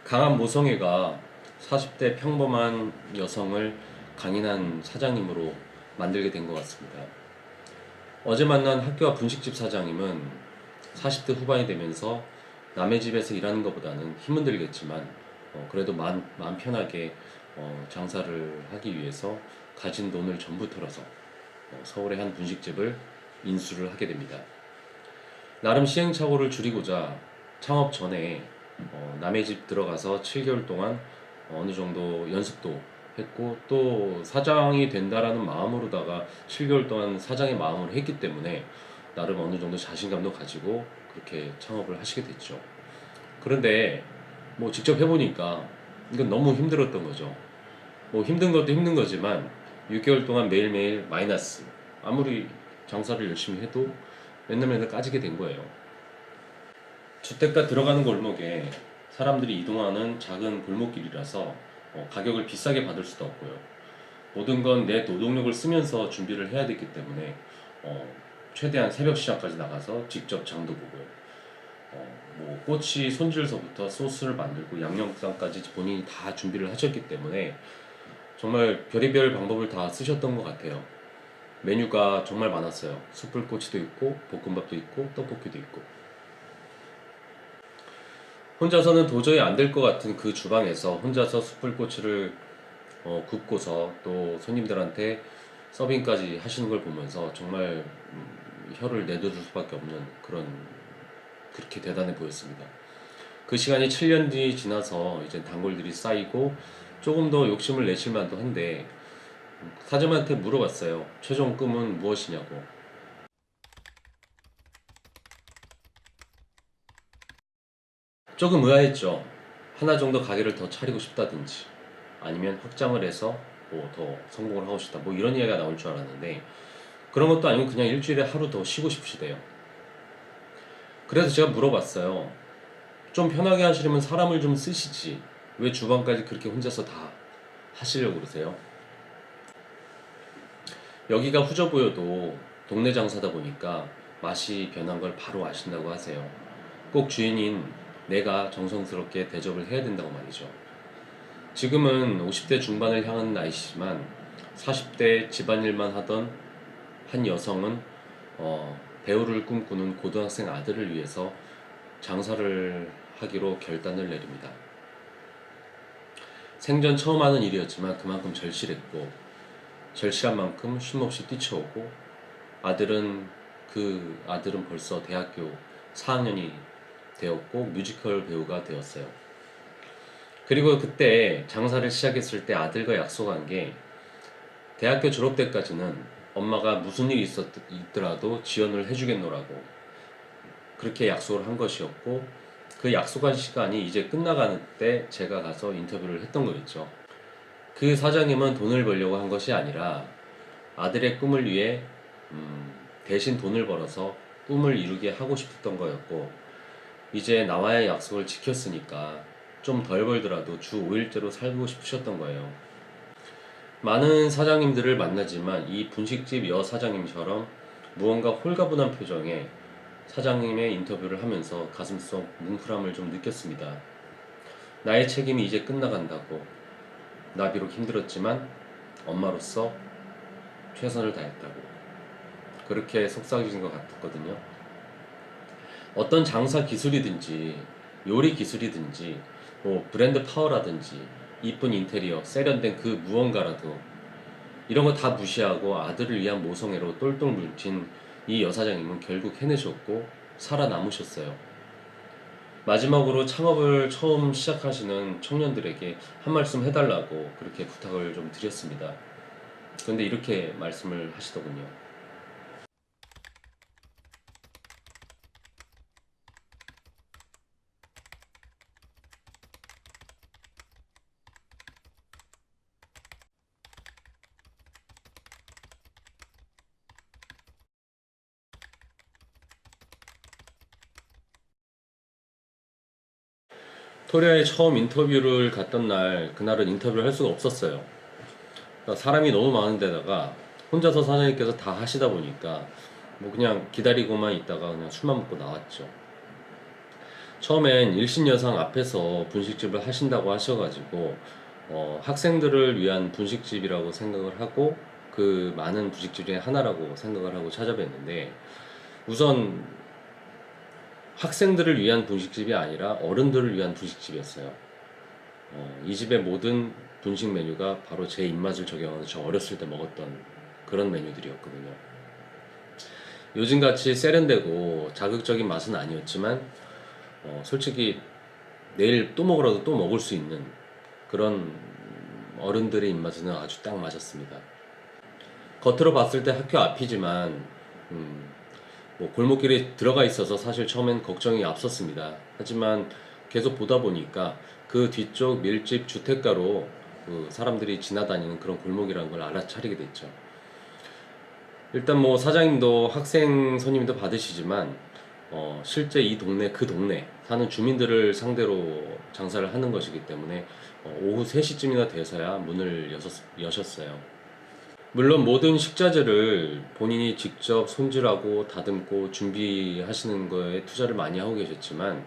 강한 모성애가 40대 평범한 여성을 강인한 사장님으로 만들게 된 것 같습니다. 어제 만난 학교 앞 분식집 사장님은 40대 후반이 되면서 남의 집에서 일하는 것보다는 힘은 들겠지만 그래도 마음 편하게 장사를 하기 위해서 가진 돈을 전부 털어서 서울의 한 분식집을 인수를 하게 됩니다. 나름 시행착오를 줄이고자 창업 전에 남의 집 들어가서 7개월 동안 어느 정도 연습도 했고 또 사장이 된다라는 마음으로다가 7개월 동안 사장의 마음을 했기 때문에 나름 어느 정도 자신감도 가지고 그렇게 창업을 하시게 됐죠. 그런데 뭐 직접 해보니까 이건 너무 힘들었던 거죠. 뭐 힘든 것도 힘든 거지만 6개월 동안 매일매일 마이너스, 아무리 장사를 열심히 해도 맨날 맨날 까지게 된 거예요. 주택가 들어가는 골목에 사람들이 이동하는 작은 골목길이라서 가격을 비싸게 받을 수도 없고요. 모든 건 내 노동력을 쓰면서 준비를 해야 되기 때문에 최대한 새벽 시장까지 나가서 직접 장도 보고요. 뭐 꼬치 손질서부터 소스를 만들고 양념장까지 본인이 다 준비를 하셨기 때문에 정말 별의별 방법을 다 쓰셨던 것 같아요. 메뉴가 정말 많았어요. 숯불꼬치도 있고 볶음밥도 있고 떡볶이도 있고. 혼자서는 도저히 안 될 것 같은 그 주방에서 혼자서 숯불꼬치를 굽고서 또 손님들한테 서빙까지 하시는 걸 보면서 정말 혀를 내두를 수밖에 없는 그렇게 대단해 보였습니다. 그 시간이 7년 뒤 지나서 이제 단골들이 쌓이고 조금 더 욕심을 내실 만도 한데 사장님한테 물어봤어요. 최종 꿈은 무엇이냐고. 조금 의아했죠. 하나 정도 가게를 더 차리고 싶다든지 아니면 확장을 해서 뭐 더 성공을 하고 싶다 뭐 이런 이야기가 나올 줄 알았는데 그런 것도 아니고 그냥 일주일에 하루 더 쉬고 싶으시대요. 그래서 제가 물어봤어요. 좀 편하게 하시려면 사람을 좀 쓰시지 왜 주방까지 그렇게 혼자서 다 하시려고 그러세요? 여기가 후져 보여도 동네 장사다 보니까 맛이 변한 걸 바로 아신다고 하세요. 꼭 주인인 내가 정성스럽게 대접을 해야 된다고 말이죠. 지금은 50대 중반을 향한 나이시지만 40대 집안일만 하던 한 여성은 배우를 꿈꾸는 고등학생 아들을 위해서 장사를 하기로 결단을 내립니다. 생전 처음 하는 일이었지만 그만큼 절실했고 절실한 만큼 쉼없이 뛰쳐오고 그 아들은 벌써 대학교 4학년이 되었고 뮤지컬 배우가 되었어요. 그리고 그때 장사를 시작했을 때 아들과 약속한 게 대학교 졸업 때까지는 엄마가 무슨 일이 있더라도 지원을 해주겠노라고 그렇게 약속을 한 것이었고 그 약속한 시간이 이제 끝나가는 때 제가 가서 인터뷰를 했던 거였죠. 그 사장님은 돈을 벌려고 한 것이 아니라 아들의 꿈을 위해 대신 돈을 벌어서 꿈을 이루게 하고 싶었던 거였고 이제 나와의 약속을 지켰으니까 좀 덜 벌더라도 주 5일제로 살고 싶으셨던 거예요. 많은 사장님들을 만나지만 이 분식집 여 사장님처럼 무언가 홀가분한 표정에 사장님의 인터뷰를 하면서 가슴속 뭉클함을 좀 느꼈습니다. 나의 책임이 이제 끝나간다고. 나 비록 힘들었지만 엄마로서 최선을 다했다고. 그렇게 속삭이신 것 같았거든요. 어떤 장사 기술이든지 요리 기술이든지 뭐 브랜드 파워라든지 이쁜 인테리어, 세련된 그 무언가라도 이런 거 다 무시하고 아들을 위한 모성애로 똘똘 뭉친 이 여사장님은 결국 해내셨고 살아남으셨어요. 마지막으로 창업을 처음 시작하시는 청년들에게 한 말씀 해달라고 그렇게 부탁을 좀 드렸습니다. 그런데 이렇게 말씀을 하시더군요. 토리아에 처음 인터뷰를 갔던 그날은 인터뷰를 할 수가 없었어요. 그러니까 사람이 너무 많은 데다가 혼자서 사장님께서 다 하시다 보니까 뭐 그냥 기다리고만 있다가 그냥 술만 먹고 나왔죠. 처음엔 일신여상 앞에서 분식집을 하신다고 하셔가지고 학생들을 위한 분식집이라고 생각을 하고 그 많은 분식집 중에 하나라고 생각을 하고 찾아뵀는데 우선 학생들을 위한 분식집이 아니라 어른들을 위한 분식집이었어요. 이 집의 모든 분식 메뉴가 바로 제 입맛을 적용하는 저 어렸을 때 먹었던 그런 메뉴들이었거든요. 요즘같이 세련되고 자극적인 맛은 아니었지만 솔직히 내일 또 먹으라도 또 먹을 수 있는 그런 어른들의 입맛에는 아주 딱 맞았습니다. 겉으로 봤을 때 학교 앞이지만 뭐 골목길에 들어가 있어서 사실 처음엔 걱정이 앞섰습니다. 하지만 계속 보다 보니까 그 뒤쪽 밀집 주택가로 그 사람들이 지나다니는 그런 골목이라는 걸 알아차리게 됐죠. 일단 뭐 사장님도 학생 손님도 받으시지만 실제 이 동네 그 동네 사는 주민들을 상대로 장사를 하는 것이기 때문에 오후 3시쯤이나 돼서야 문을 여셨어요. 물론 모든 식자재를 본인이 직접 손질하고 다듬고 준비하시는 거에 투자를 많이 하고 계셨지만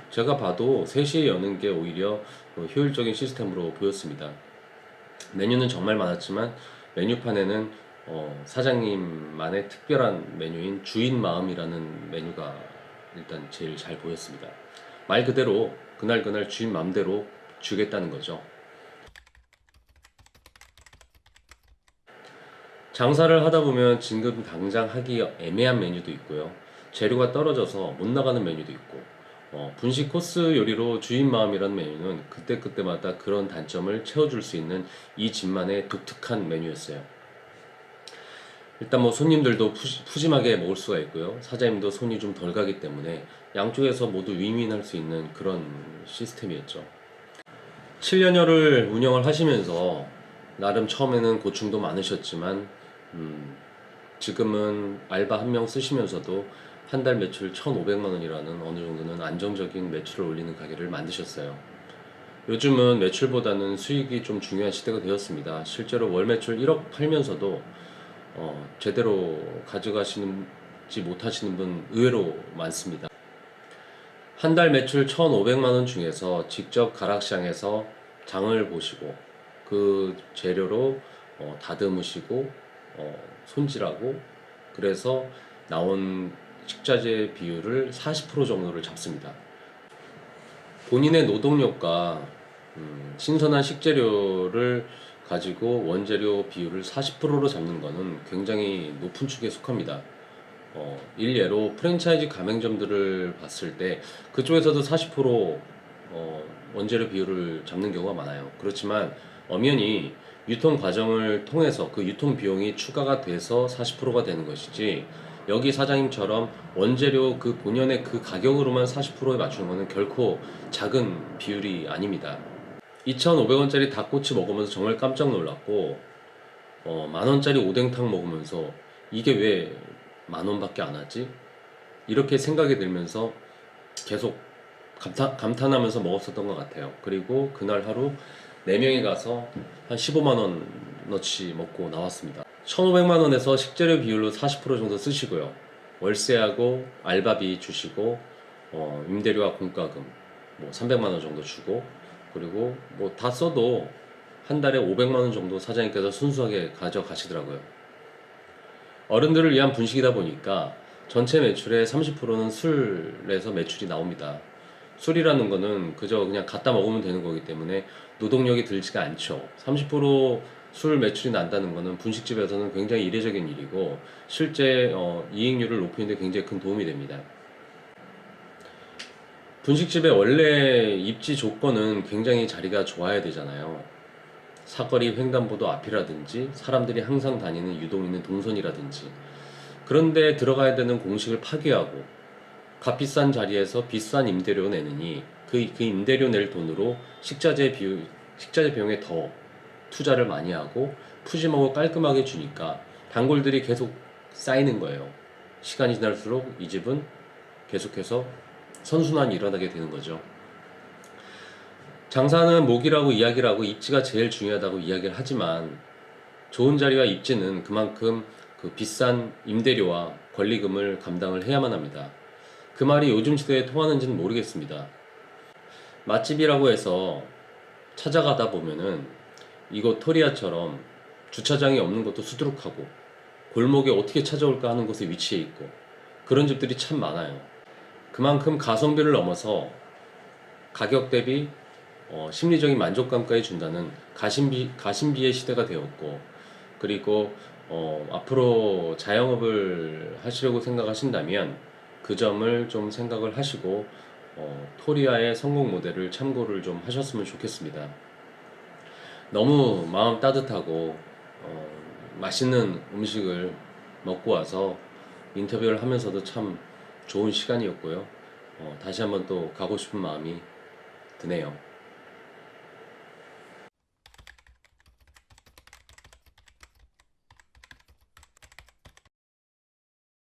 제가 봐도 3시에 여는 게 오히려 효율적인 시스템으로 보였습니다. 메뉴는 정말 많았지만 메뉴판에는 사장님만의 특별한 메뉴인 주인 마음이라는 메뉴가 일단 제일 잘 보였습니다. 말 그대로 그날 주인 마음대로 주겠다는 거죠. 장사를 하다 보면 지금 당장 하기 애매한 메뉴도 있고요. 재료가 떨어져서 못 나가는 메뉴도 있고, 분식 코스 요리로 주인 마음이라는 메뉴는 그때그때마다 그런 단점을 채워줄 수 있는 이 집만의 독특한 메뉴였어요. 일단 뭐 손님들도 푸짐하게 먹을 수가 있고요. 사장님도 손이 좀 덜 가기 때문에 양쪽에서 모두 윈윈할 수 있는 그런 시스템이었죠. 7년여를 운영을 하시면서 나름 처음에는 고충도 많으셨지만 지금은 알바 한 명 쓰시면서도 한 달 매출 1,500만 원이라는 어느 정도는 안정적인 매출을 올리는 가게를 만드셨어요. 요즘은 매출보다는 수익이 좀 중요한 시대가 되었습니다. 실제로 월 매출 1억 팔면서도 제대로 가져가시지 못하시는 분 의외로 많습니다. 한 달 매출 1,500만 원 중에서 직접 가락시장에서 장을 보시고 그 재료로 다듬으시고 손질하고 그래서 나온 식자재 비율을 40% 정도를 잡습니다. 본인의 노동력과 신선한 식재료를 가지고 원재료 비율을 40%로 잡는 것은 굉장히 높은 축에 속합니다. 일례로 프랜차이즈 가맹점들을 봤을 때 그쪽에서도 40% 원재료 비율을 잡는 경우가 많아요. 그렇지만 엄연히 유통 과정을 통해서 그 유통 비용이 추가가 돼서 40%가 되는 것이지 여기 사장님처럼 원재료 그 본연의 그 가격으로만 40%에 맞추는 것은 결코 작은 비율이 아닙니다. 2,500원짜리 닭꼬치 먹으면서 정말 깜짝 놀랐고 만원짜리 오뎅탕 먹으면서 이게 왜 만원밖에 안 하지? 이렇게 생각이 들면서 계속 감탄하면서 먹었었던 것 같아요. 그리고 그날 하루 4명이 가서 한 15만원어치 먹고 나왔습니다. 1,500만원에서 식재료 비율로 40% 정도 쓰시고요. 월세하고 알바비 주시고 임대료와 공과금 뭐 300만원 정도 주고 그리고 뭐 다 써도 한 달에 500만원 정도 사장님께서 순수하게 가져가시더라고요. 어른들을 위한 분식이다 보니까 전체 매출의 30%는 술에서 매출이 나옵니다. 술이라는 거는 그저 그냥 갖다 먹으면 되는 거기 때문에 노동력이 들지가 않죠. 30%술 매출이 난다는 거는 분식집에서는 굉장히 이례적인 일이고 실제 이익률을 높이는 데 굉장히 큰 도움이 됩니다. 분식집의 원래 입지 조건은 굉장히 자리가 좋아야 되잖아요. 사거리 횡단보도 앞이라든지 사람들이 항상 다니는 유동 있는 동선이라든지 그런데 들어가야 되는 공식을 파괴하고 값비싼 자리에서 비싼 임대료 내느니 그 임대료 낼 돈으로 식자재 비용에 더 투자를 많이 하고 푸짐하고 깔끔하게 주니까 단골들이 계속 쌓이는 거예요. 시간이 지날수록 이 집은 계속해서 선순환이 일어나게 되는 거죠. 장사는 목이라고 이야기를 하고 입지가 제일 중요하다고 이야기를 하지만 좋은 자리와 입지는 그만큼 그 비싼 임대료와 권리금을 감당을 해야만 합니다. 그 말이 요즘 시대에 통하는지는 모르겠습니다. 맛집이라고 해서 찾아가다 보면은 이곳 토리아처럼 주차장이 없는 것도 수두룩하고 골목에 어떻게 찾아올까 하는 곳에 위치해 있고 그런 집들이 참 많아요. 그만큼 가성비를 넘어서 가격 대비 심리적인 만족감까지 준다는 가심비의 시대가 되었고, 그리고 앞으로 자영업을 하시려고 생각하신다면 그 점을 좀 생각을 하시고 토리아의 성공 모델을 참고를 좀 하셨으면 좋겠습니다. 너무 마음 따뜻하고 맛있는 음식을 먹고 와서 인터뷰를 하면서도 참 좋은 시간이었고요. 다시 한번 또 가고 싶은 마음이 드네요.